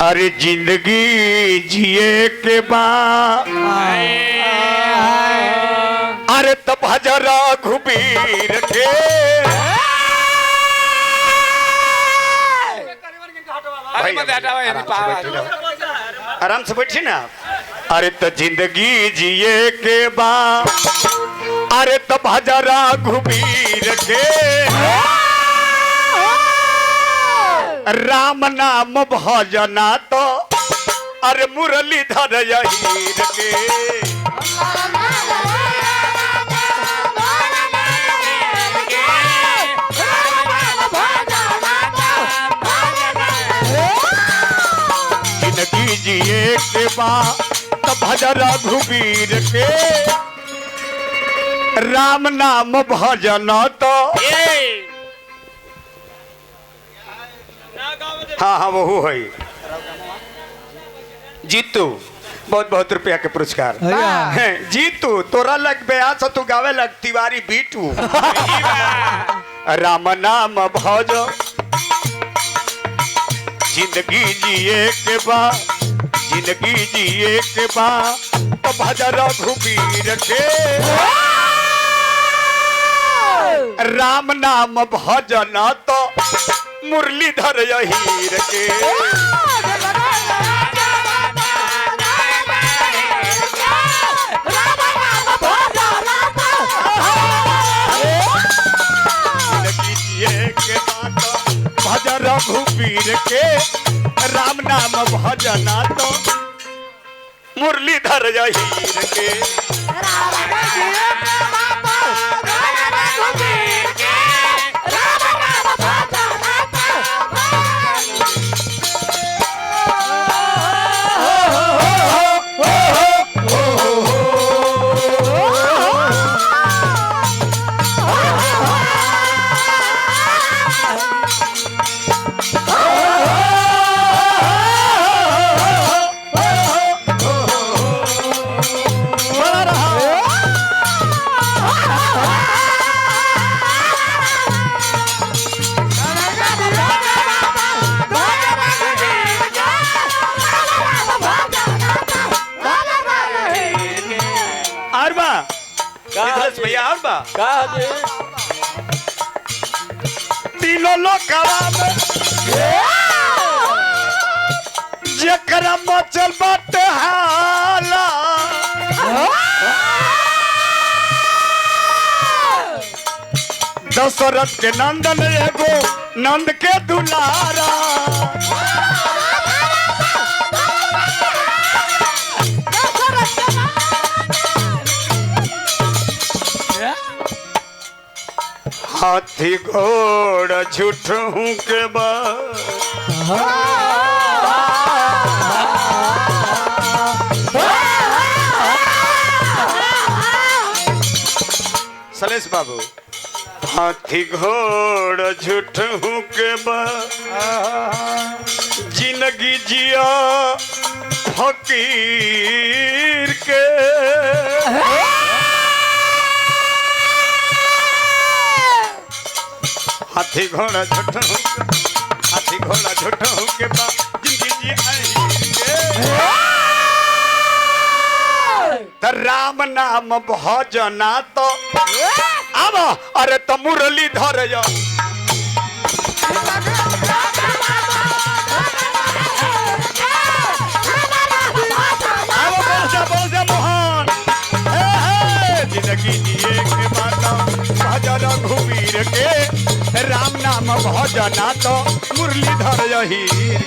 अरे जिंदगी जिए के बाद अरे तब हजरा घुबीर के आराम से बैठिए ना। अरे तो जिंदगी जिए के बाद अरे तब हजरा घुबीर के राम नाम भजना तो अरे मुरलीधर हीर के जिंदगी जिए के बाद तब हजरा घुबीर के राम नाम भजना तो हाँ हाँ वो है जीतू बहुत बहुत रुपया के पुरस्कार जीतू तोरा लग बया तू गावे लग तिवारी बीटू राम नाम भज जिंदगी जिए के बाद जिंदगी जिए के बाद तो भजर घुबीर के राम नाम भजन तो मुरलीधर हीर के भजर घुबीर के राम नाम भजना तो मुरलीधर हीर के भैया तीनों लोग जकरा मचल बाटे हाला दशरथ के नंदन एगो नंद के दुलारा हाथी घोड़ा झूठों के बाद सलेश बाबू हाथी घोड़ा झूठों के बाद जिंदगी जिया फकीर के हाथी घोड़ा झूठों के बाद जिंदगी जी राम नाम भजना तो अब अरे तो मुरलीधर मोहन जिंदगी जिए के बाद भजन घुबीर के राम नाम भजना तो मुरलीधर हीर